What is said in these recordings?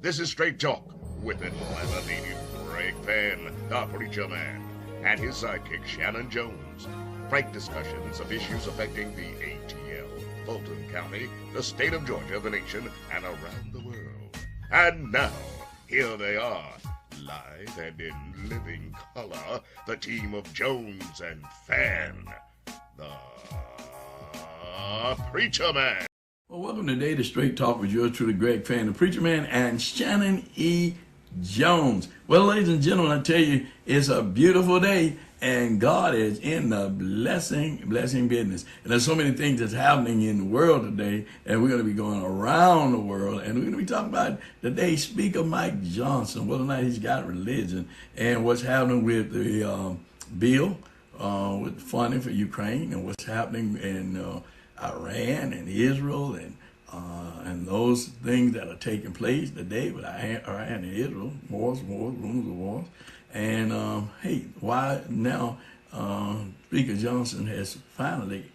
This is Straight Talk with Atlanta native Greg Fann, the preacher man, and his sidekick Shanan Jones. Frank discussions of issues affecting the ATL, Fulton County, the state of Georgia, the nation, and around the world. And now, here they are, live and in living color, the team of Jones and Fann, the preacher man. Well, welcome today to Straight Talk with yours truly, Greg Fann, the preacher man, and Shanan E. Jones. Well, ladies and gentlemen, I tell you, it's a beautiful day, and God is in the blessing business. And there's so many things that's happening in the world today, and we're going to be going around the world, and we're going to be talking about today, Speaker Mike Johnson, whether or not he's got religion, and what's happening with the bill with funding for Ukraine, and what's happening in Iran and Israel and those things that are taking place today with Iran and Israel, wars, rumors of wars. And hey, why now Speaker Johnson has finally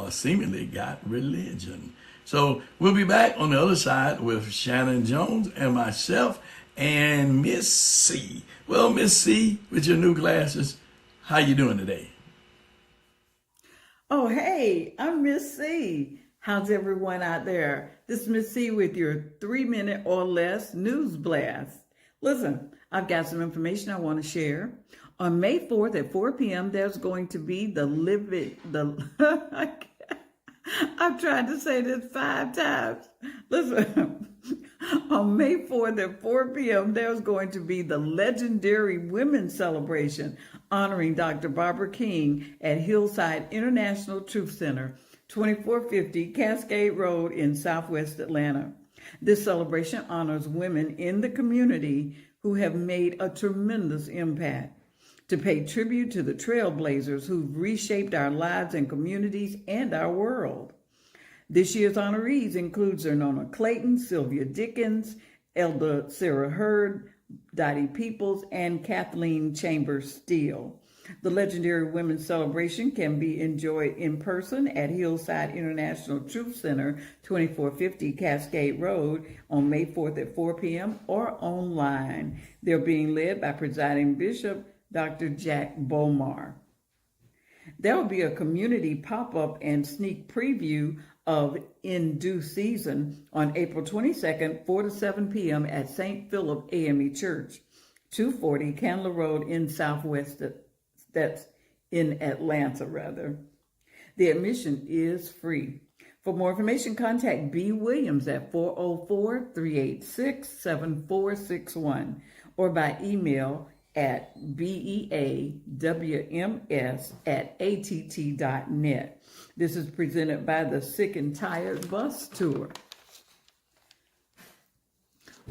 seemingly got religion. So we'll be back on the other side with Shanan Jones and myself and Miss C. Well, Miss C, with your new glasses, how you doing today? Oh, hey, I'm Miss C. How's everyone out there? This is Miss C with your 3-minute or less news blast. Listen, I've got some information I want to share. On May 4th at 4 p.m., there's going to be I've tried to say this 5 times. Listen, on May 4th at 4 p.m., there's going to be the legendary Women's Celebration honoring Dr. Barbara King at Hillside International Truth Center, 2450 Cascade Road in Southwest Atlanta. This celebration honors women in the community who have made a tremendous impact, to pay tribute to the trailblazers who've reshaped our lives and communities and our world. This year's honorees include Zernona Clayton, Sylvia Dickens, Elder Sarah Hurd, Dottie Peoples, and Kathleen Chambers Steele. The legendary Women's Celebration can be enjoyed in person at Hillside International Truth Center, 2450 Cascade Road on May 4th at 4 p.m. or online. They're being led by presiding Bishop Dr. Jack Bomar. There will be a community pop-up and sneak preview of In Due Season on April 22nd, 4 to 7 p.m. at St. Philip AME Church, 240 Candler Road in Southwest, that's in Atlanta rather. The admission is free. For more information, contact B. Williams at 404-386-7461 or by email at beawms@att.net. This is presented by the Sick and Tired Bus Tour.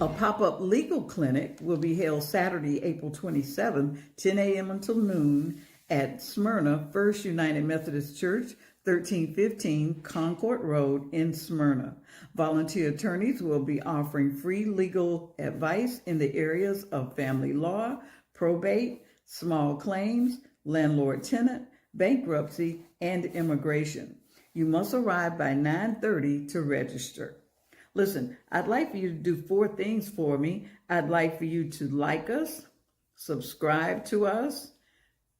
A pop-up legal clinic will be held Saturday, April 27th, 10 a.m. until noon at Smyrna First United Methodist Church, 1315 Concord Road in Smyrna. Volunteer attorneys will be offering free legal advice in the areas of family law, probate, small claims, landlord-tenant, bankruptcy, and immigration. You must arrive by 9:30 to register. Listen, I'd like for you to do 4 things for me. I'd like for you to like us, subscribe to us,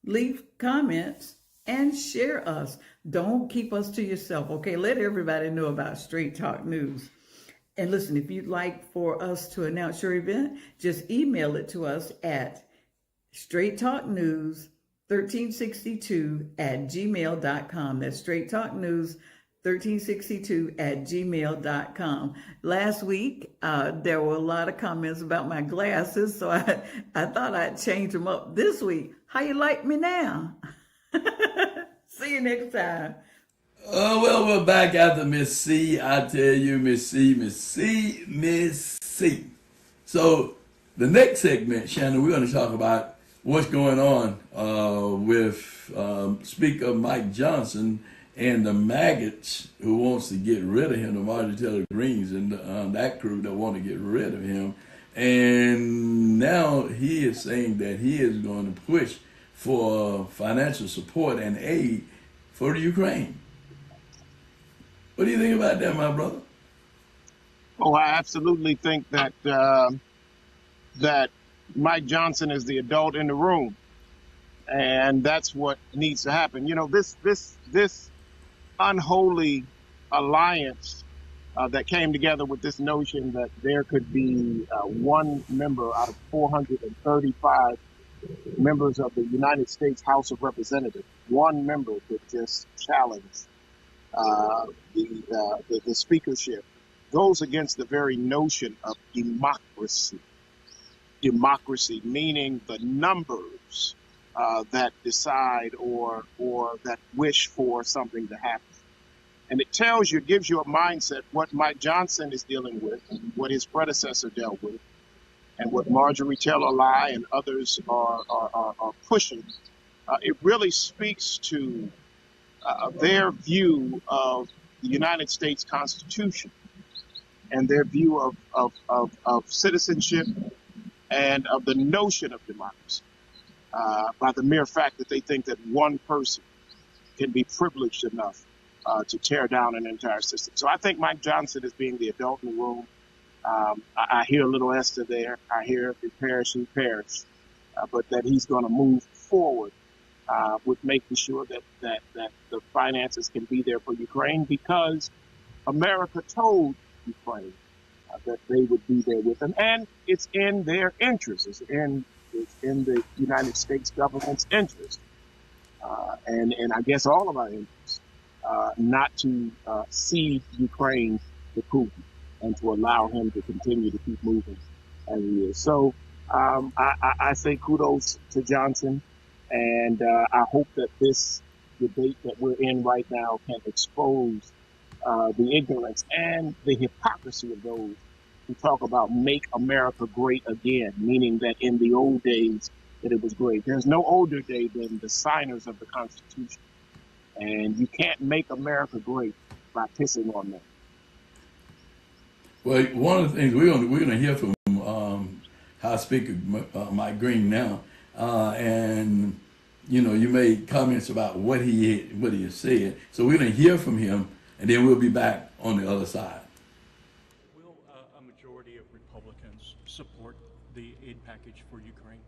leave comments, and share us. Don't keep us to yourself, okay? Let everybody know about Straight Talk News. And listen, if you'd like for us to announce your event, just email it to us at straighttalknews1362@gmail.com. That's straighttalknews1362@gmail.com. Last week, there were a lot of comments about my glasses, so I thought I'd change them up this week. How you like me now? See you next time. Well, we're back after Miss C. I tell you, Miss C. So the next segment, Shannon, we're going to talk about what's going on with Speaker Mike Johnson and the maggots who wants to get rid of him, the Marjorie Taylor Greens and that crew that want to get rid of him. And now he is saying that he is going to push for financial support and aid for the Ukraine. What do you think about that, my brother? Oh, I absolutely think that that Mike Johnson is the adult in the room, and that's what needs to happen. You know, this unholy alliance that came together with this notion that there could be one member out of 435 members of the United States House of Representatives, one member could just challenge uh, the speakership, goes against the very notion of democracy. Democracy meaning the numbers that decide or that wish for something to happen. And it tells you, gives you a mindset what Mike Johnson is dealing with, and what his predecessor dealt with, and what Marjorie Taylor Lai and others are pushing. It really speaks to their view of the United States Constitution and their view of citizenship and of the notion of democracy by the mere fact that they think that one person can be privileged enough to tear down an entire system. So I think Mike Johnson is being the adult in the room. I hear a little Esther there. I hear if it perish, he perish. But that he's going to move forward with making sure that the finances can be there for Ukraine, because America told Ukraine that they would be there with them. And it's in their interest. It's in the United States government's interest. And I guess all of our interests, not to cede Ukraine to Putin and to allow him to continue to keep moving as he is. So I say kudos to Johnson, and I hope that this debate that we're in right now can expose the ignorance and the hypocrisy of those who talk about make America great again, meaning that in the old days that it was great. There's no older day than the signers of the Constitution. And you can't make America great by pissing on them. Well, one of the things we're gonna hear from House Speaker Mike Green now, and you made comments about what he has said. So we're gonna hear from him, and then we'll be back on the other side. Will a majority of Republicans support the aid package for Ukraine?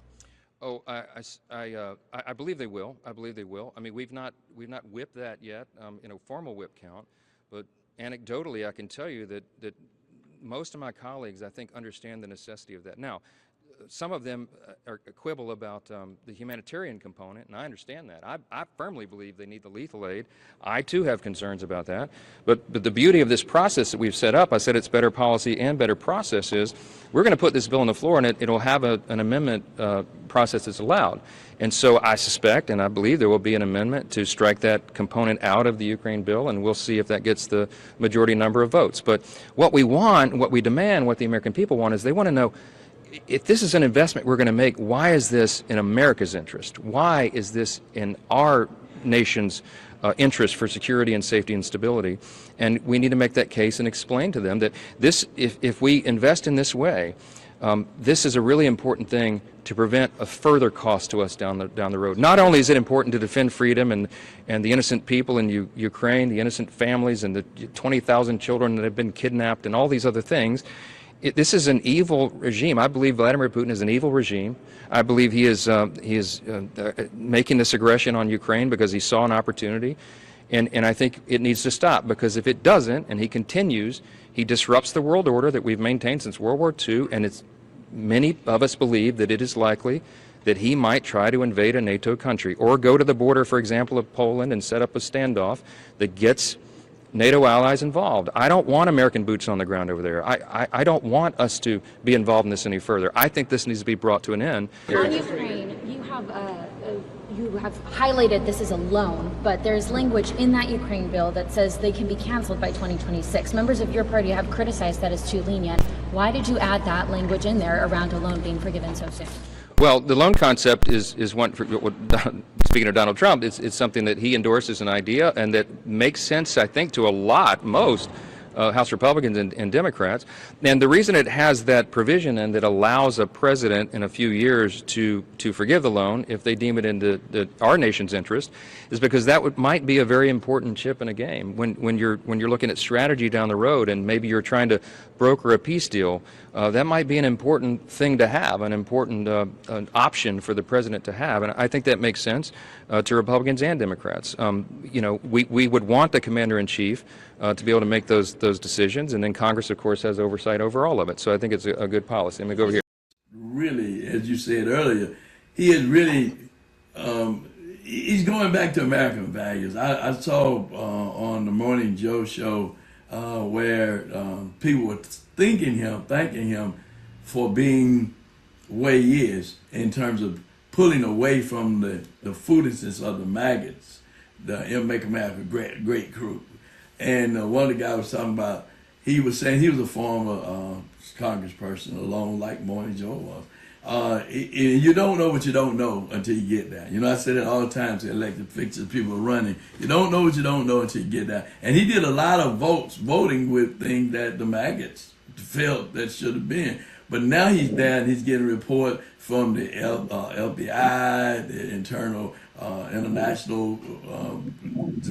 Oh, I believe they will. I believe they will. I mean, we've not whipped that yet in a formal whip count, but anecdotally, I can tell you that most of my colleagues, I think, understand the necessity of that. Now, some of them are quibble about the humanitarian component, and I understand that. I firmly believe they need the lethal aid. I, too, have concerns about that. But the beauty of this process that we've set up, I said it's better policy and better process, is we're going to put this bill on the floor, and it'll have an amendment process that's allowed. And so I suspect, and I believe there will be an amendment to strike that component out of the Ukraine bill, and we'll see if that gets the majority number of votes. But what we want, what we demand, what the American people want, is they want to know, if this is an investment we're going to make, why is this in America's interest? Why is this in our nation's interest for security and safety and stability? And we need to make that case and explain to them that this, if we invest in this way, this is a really important thing to prevent a further cost to us down the road. Not only is it important to defend freedom and the innocent people in Ukraine, the innocent families, and the 20,000 children that have been kidnapped, and all these other things. This is an evil regime. I believe Vladimir Putin is an evil regime. I believe he is making this aggression on Ukraine because he saw an opportunity. And I think it needs to stop, because if it doesn't, and he continues, he disrupts the world order that we've maintained since World War II, and many of us believe that it is likely that he might try to invade a NATO country or go to the border, for example, of Poland and set up a standoff that gets NATO allies involved. I don't want American boots on the ground over there. I don't want us to be involved in this any further. I think this needs to be brought to an end. On Ukraine, you have highlighted this as a loan, but there's language in that Ukraine bill that says they can be canceled by 2026. Members of your party have criticized that as too lenient. Why did you add that language in there around a loan being forgiven so soon? Well, the loan concept is one, speaking of Donald Trump, it's something that he endorses, an idea, and that makes sense, I think, to most House Republicans and Democrats. And the reason it has that provision and that allows a president in a few years to forgive the loan if they deem it in our nation's interest is because that might be a very important chip in a game when you're looking at strategy down the road, and maybe you're trying to broker a peace deal. That might be an important thing to have, an important an option for the president to have, and I think that makes sense to Republicans and Democrats. We would want the commander-in-chief to be able to make those decisions, and then Congress, of course, has oversight over all of it. So I think it's a good policy. Let me go over here. Really, as you said earlier, he is really he's going back to American values. I saw on the Morning Joe show where people were thanking him for being the way he is in terms of pulling away from the foolishness of the maggots, the Make America Great crew. And one of the guys was talking about, he was saying he was a former congressperson, alone like Morning Joe was. You don't know what you don't know until you get there. I say that all the time to elected officials, people are running. You don't know what you don't know until you get there. And he did a lot of voting with things that the maggots felt that should have been. But now he's there and he's getting a report from the FBI, the internal international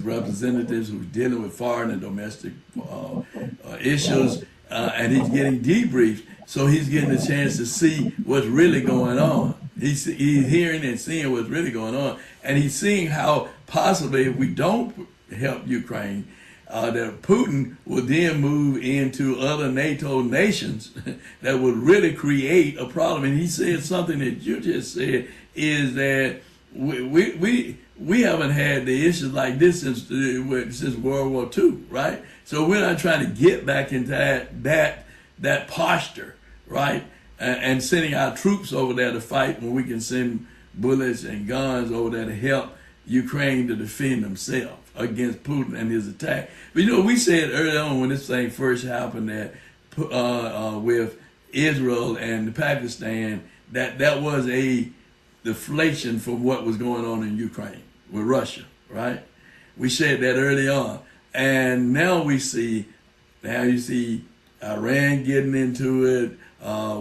representatives who's dealing with foreign and domestic issues, and he's getting debriefed. So he's getting a chance to see what's really going on. He's hearing and seeing what's really going on. And he's seeing how possibly if we don't help Ukraine, that Putin will then move into other NATO nations that would really create a problem. And he said something that you just said, is that we haven't had the issues like this since World War II, right? So we're not trying to get back into that posture, right? And sending our troops over there to fight when we can send bullets and guns over there to help Ukraine to defend themselves against Putin and his attack. But we said early on when this thing first happened that with Israel and Pakistan, that was a deflation from what was going on in Ukraine with Russia, right? We said that early on. And now you see Iran getting into it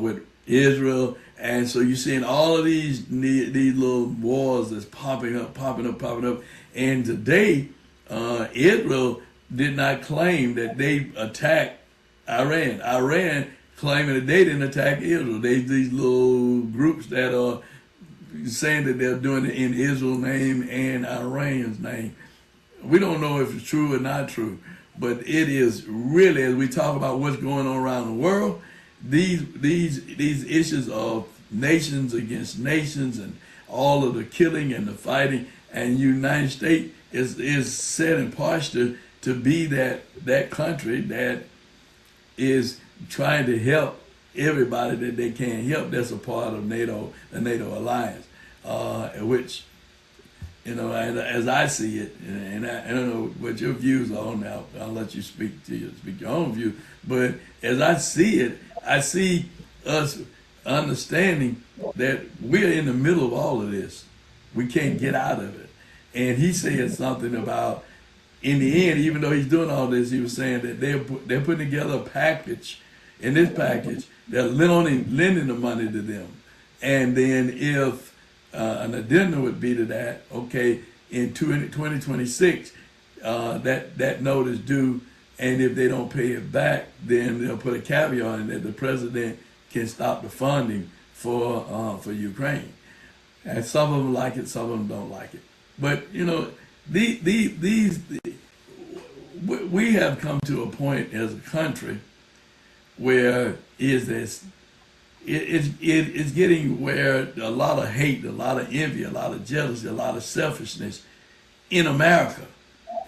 with Israel. And so you're seeing all of these little wars that's popping up. And today, Israel did not claim that they attacked Iran. Iran claiming that they didn't attack Israel. These little groups that are saying that they're doing it in Israel's name and Iran's name. We don't know if it's true or not true, but it is really, as we talk about what's going on around the world, these issues of nations against nations and all of the killing and the fighting, and United States is set in posture to be that country that is trying to help everybody that they can help that's a part of NATO, the NATO alliance, which, as I see it, and I don't know what your views are on that. I'll let you speak your own view. But as I see it, I see us understanding that we're in the middle of all of this. We can't get out of it. And he said something about, in the end, even though he's doing all this, he was saying that they're putting together a package. In this package, they're lending the money to them. And then if an addendum would be to that, okay, in 2026, that note is due, and if they don't pay it back, then they'll put a caveat in that the president can stop the funding for Ukraine. And some of them like it, some of them don't like it. But we have come to a point as a country where it's getting where a lot of hate, a lot of envy, a lot of jealousy, a lot of selfishness in America.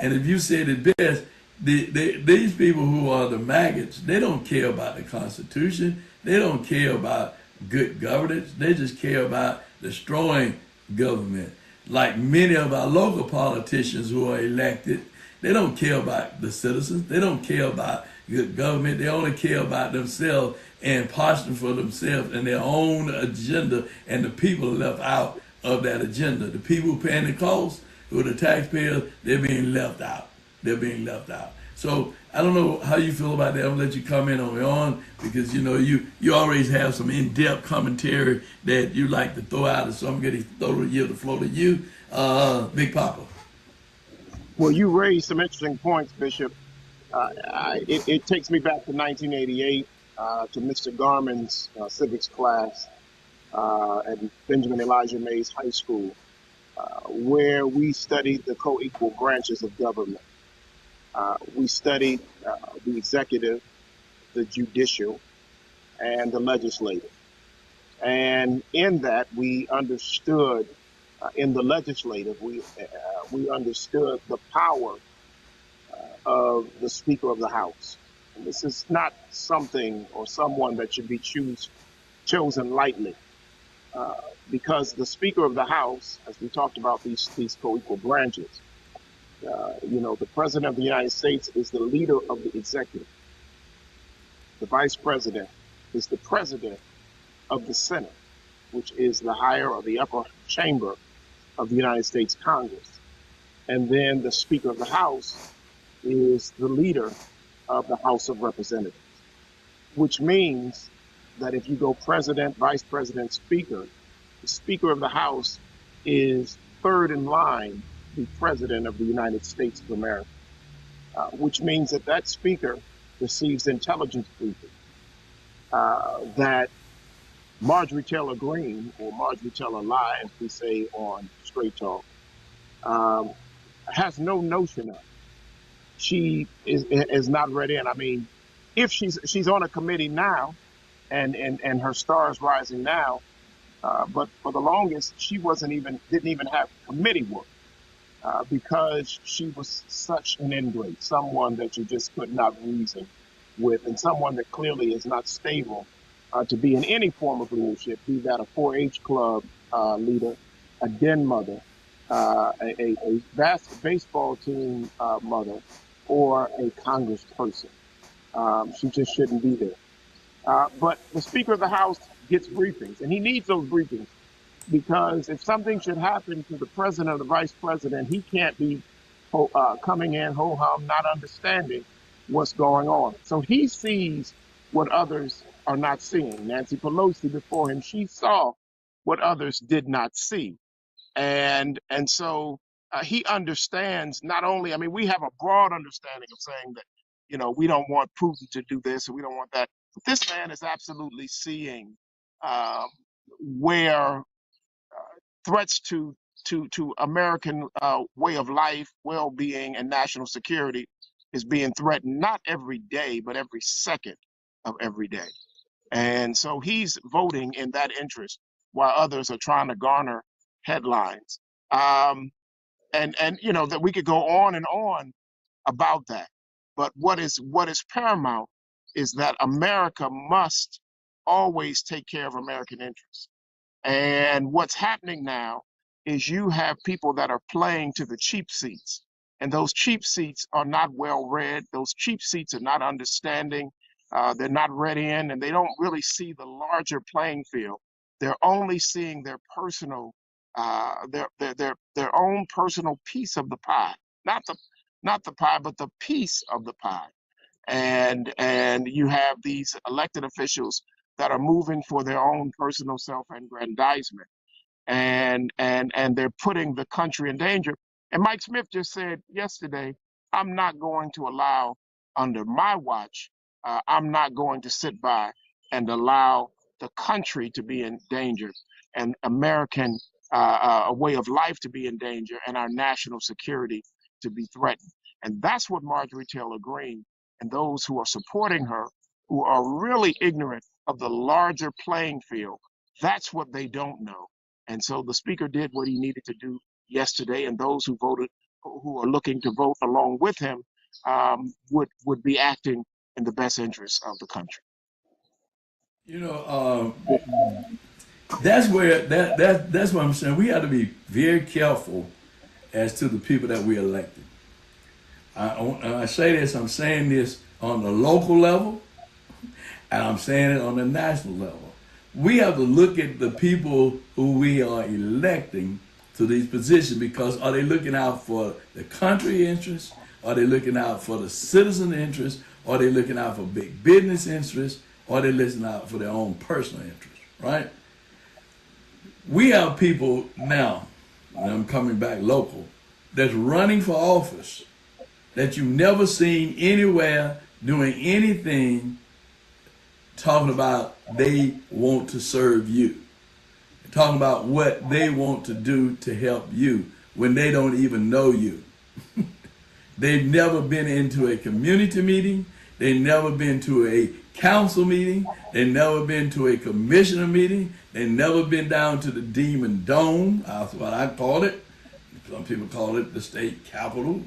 And if you said it best, these people who are the maggots, they don't care about the Constitution. They don't care about good governance. They just care about destroying government. Like many of our local politicians who are elected, they don't care about the citizens. They don't care about good government. They only care about themselves and posturing for themselves and their own agenda, and the people are left out of that agenda. The people who paying the cost, who are the taxpayers, they're being left out. They're being left out. So I don't know how you feel about that. I'm gonna let you comment on your own because you know you always have some in-depth commentary that you like to throw out. So I'm gonna throw the floor to you, Big Papa. Well, you raised some interesting points, Bishop. It takes me back to 1988 to Mr. Garman's civics class at Benjamin Elijah Mays High School, where we studied the co-equal branches of government. We studied the executive, the judicial, and the legislative. And in that, we understood, in the legislative, we understood the power of the Speaker of the House. And this is not something or someone that should be chosen lightly, uh, because the Speaker of the House, as we talked about these co-equal branches, the President of the United States is the leader of the executive. The Vice President is the President of the Senate, which is the higher or the upper chamber of the United States Congress. And then the Speaker of the House is the leader of the House of Representatives, which means that if you go President, Vice President, Speaker, the Speaker of the House is third in line to be President of the United States of America, which means that that Speaker receives intelligence briefing, that Marjorie Taylor Greene, or Marjorie Taylor Lie, as we say on Straight Talk, um, has no notion of. She is not ready. And I mean, if she's on a committee now, and her star is rising now, but for the longest she didn't even have committee work, because she was such an ingrate, someone that you just could not reason with, and someone that clearly is not stable to be in any form of leadership, be that a 4-H club leader, a den mother, a baseball team mother, or a congressperson. She just shouldn't be there. But the Speaker of the House gets briefings, and he needs those briefings because if something should happen to the president or the vice president, he can't be coming in ho hum, not understanding what's going on. So he sees what others are not seeing. Nancy Pelosi before him, she saw what others did not see, and so he understands. Not only, I mean, we have a broad understanding of saying that, we don't want Putin to do this and we don't want that. But this man is absolutely seeing um, where threats to American way of life, well-being, and national security is being threatened, not every day, but every second of every day. And so he's voting in that interest while others are trying to garner headlines. Um, and that we could go on and on about that. But what is paramount is that America must always take care of American interests. And what's happening now is you have people that are playing to the cheap seats. And those cheap seats are not well read. Those cheap seats are not understanding. They're not read in, and they don't really see the larger playing field. They're only seeing their personal, their own personal piece of the pie, not the pie, but the piece of the pie. And you have these elected officials that are moving for their own personal self-aggrandizement, and they're putting the country in danger. And Mike Smith just said yesterday, I'm not going to allow, under my watch, I'm not going to sit by and allow the country to be in danger, and American a way of life to be in danger, and our national security to be threatened. And that's what Marjorie Taylor Greene and those who are supporting her, who are really ignorant of the larger playing field, that's what they don't know. And so the speaker did what he needed to do yesterday, and those who voted, who are looking to vote along with him, would be acting in the best interests of the country. You know, that's where that's what I'm saying. We have to be very careful as to the people that we elected. I say this. I'm saying this on the local level, and I'm saying it on the national level. We have to look at the people who we are electing to these positions, because are they looking out for the country interests, Are they looking out for the citizen interest? Are they looking out for big business interests? Or are they listening out for their own personal interest, right? We have people now, and I'm coming back local, that's running for office that you've never seen anywhere doing anything talking about they want to serve you, talking about what they want to do to help you when they don't even know you. They've never been into a community meeting. They've never been to a council meeting. They've never been to a commissioner meeting. They've never been down to the Demon Dome. That's what I call it. Some people call it the state capitol,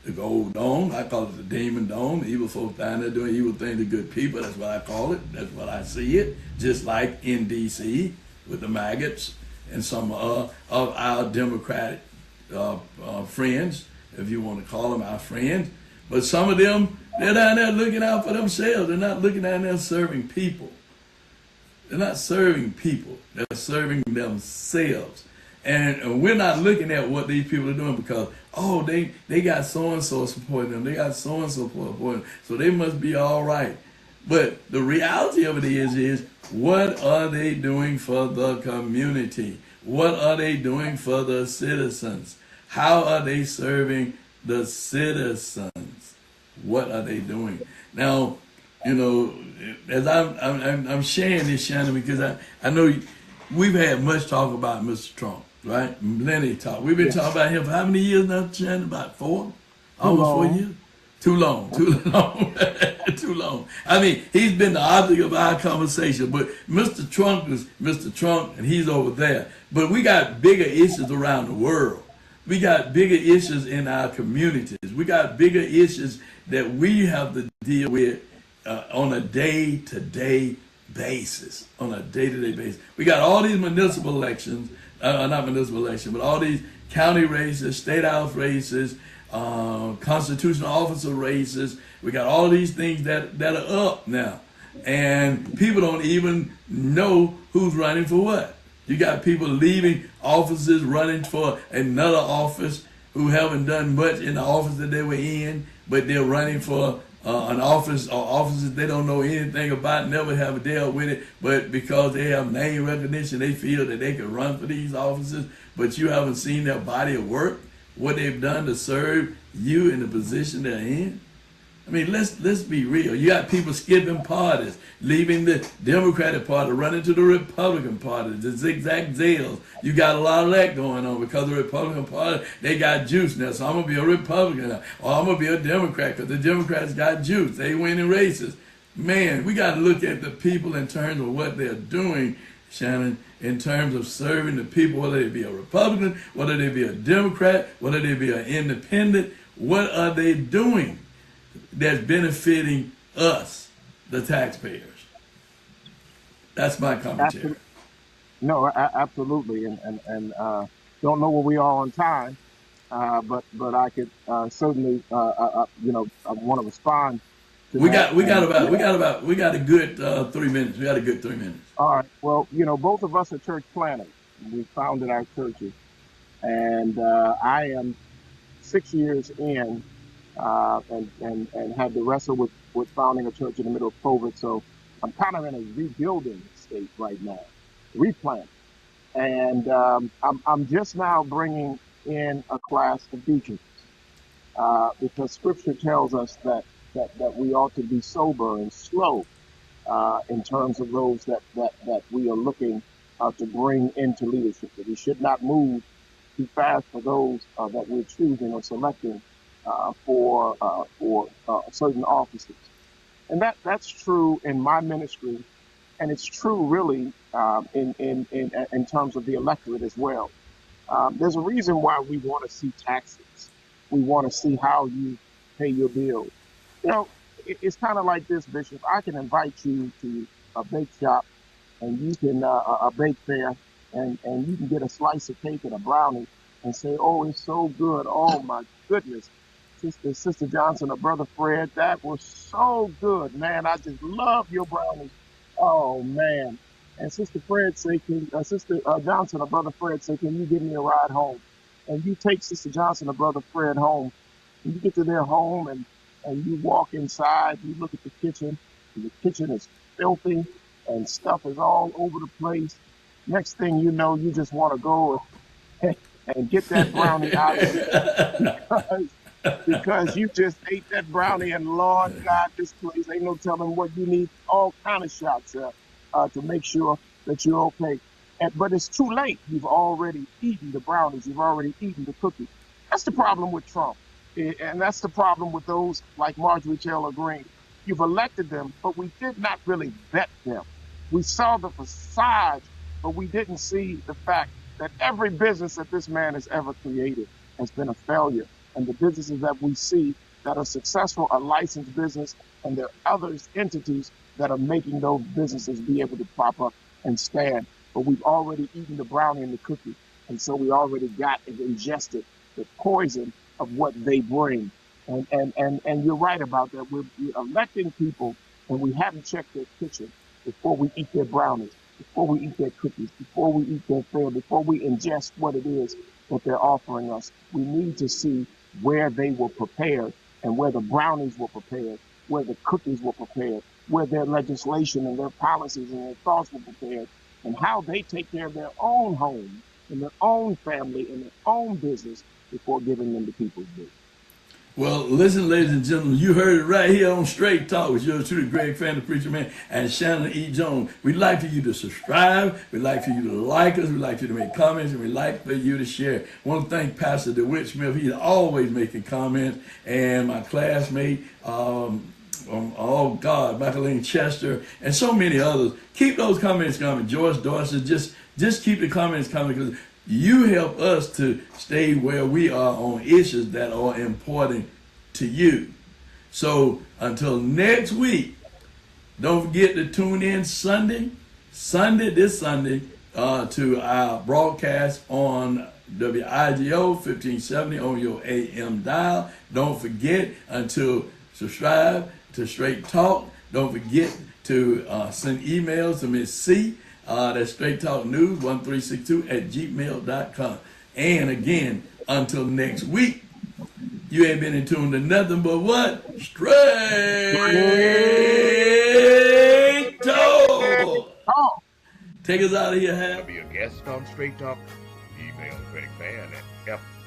the Gold Dome. I call it the Demon Dome. The evil folks down there doing evil things to good people. That's what I call it. That's what I see it. Just like in D.C. with the maggots and some of our Democratic friends, if you want to call them our friends. But some of them, they're down there looking out for themselves. They're not looking down there serving people. They're not serving people. They're serving themselves. And we're not looking at what these people are doing because, oh, they got so-and-so supporting them. They got so-and-so supporting them. So they must be all right. But the reality of it is what are they doing for the community? What are they doing for the citizens? How are they serving the citizens? What are they doing? Now, you know, as I'm sharing this, Shannon, because I know we've had much talk about Mr. Trump, right? Plenty talk. We've been talking about him for how many years now, Shannon? About 4? Almost 4 years? Too long. Too long. I mean, he's been the object of our conversation, but Mr. Trump is Mr. Trump, and he's over there. But we got bigger issues around the world. We got bigger issues in our communities. We got bigger issues that we have to deal with on a day-to-day basis. On a day-to-day basis. We got all these municipal elections, not municipal elections, but all these county races, state house races, constitutional officer races. We got all these things that are up now. And people don't even know who's running for what. You got people leaving offices, running for another office who haven't done much in the office that they were in, but they're running for an office or offices they don't know anything about, never have dealt with it, but because they have name recognition, they feel that they can run for these offices, but you haven't seen their body of work, what they've done to serve you in the position they're in. I mean, let's be real. You got people skipping parties, leaving the Democratic Party, running to the Republican Party, the zigzag zails. You got a lot of that going on because the Republican Party, they got juice now. So I'm going to be a Republican now, or I'm going to be a Democrat because the Democrats got juice. They win in races. Man, we got to look at the people in terms of what they're doing, Shannon, in terms of serving the people, whether they be a Republican, whether they be a Democrat, whether they be an independent. What are they doing that's benefiting us, the taxpayers? That's my commentary. No, absolutely, and don't know where we are on time, but I could certainly I want to respond to We that. got a good 3 minutes. We got a good 3 minutes. All right. Well, both of us are church planners. We founded our churches, and I am 6 years in, and had to wrestle with founding a church in the middle of COVID. So I'm kind of in a rebuilding state right now, replant, and I'm just now bringing in a class of deacons because Scripture tells us that we ought to be sober and slow in terms of those that we are looking to bring into leadership. That we should not move too fast for those that we're choosing or selecting for certain offices. And that's true in my ministry, and it's true really in terms of the electorate as well. There's a reason why we want to see taxes. We want to see how you pay your bills. It's kind of like this, Bishop. I can invite you to a bake shop, and you can a bake fair, and you can get a slice of cake and a brownie, and say, "Oh, it's so good! Oh my goodness, Sister Johnson or Brother Fred, that was so good, man! I just love your brownies. Oh man!" And Sister Fred say, Sister Johnson or Brother Fred say, "Can you give me a ride home?" And you take Sister Johnson or Brother Fred home, And you get to their home and you walk inside, you look at the kitchen, and the kitchen is filthy and stuff is all over the place. Next thing you know, you just want to go and get that brownie out of there because you just ate that brownie, and Lord God, this place ain't no telling what you need. All kind of shots to make sure that you're okay. But it's too late. You've already eaten the brownies. You've already eaten the cookies. That's the problem with Trump, and that's the problem with those like Marjorie Taylor Greene. You've elected them, but we did not really vet them. We saw the facade, but we didn't see the fact that every business that this man has ever created has been a failure. And the businesses that we see that are successful are licensed business, and there are others, entities that are making those businesses be able to pop up and stand. But we've already eaten the brownie and the cookie, and so we already got and ingested the poison of what they bring. And you're right about that. We're electing people, and we haven't checked their kitchen before we eat their brownies, before we eat their cookies, before we eat their fare, before we ingest what it is that they're offering us. We need to see where they were prepared and where the brownies were prepared, where the cookies were prepared, where their legislation and their policies and their thoughts were prepared, and how they take care of their own home and their own family and their own business before giving them to people's business. Well, listen, ladies and gentlemen, you heard it right here on Straight Talk with yours truly, Greg Fann, the Preacher Man, and Shanan E. Jones. We'd like for you to subscribe. We'd like for you to like us. We'd like for you to make comments, and we'd like for you to share. I want to thank Pastor DeWitt Smith. He's always making comments, and my classmate, Michael Chester, and so many others. Keep those comments coming. George Dorsey, just keep the comments coming, because you help us to stay where we are on issues that are important to you. So until next week, don't forget to tune in this Sunday, to our broadcast on WIGO 1570 on your AM dial. Don't forget to subscribe to Straight Talk. Don't forget to send emails to Miss C. That's Straight Talk News 1362@gmail.com. And again, until next week, you ain't been in tune to nothing but what? Straight Talk. Take us out of here, Hal. To be a guest on Straight Talk, email Greg Fann at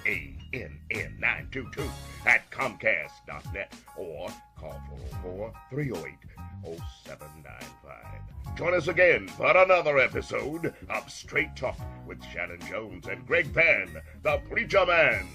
FANN922@comcast.net or call 404-308-0795. Join us again for another episode of Straight Talk with Shanan Jones and Greg Fann, the Preacher Man.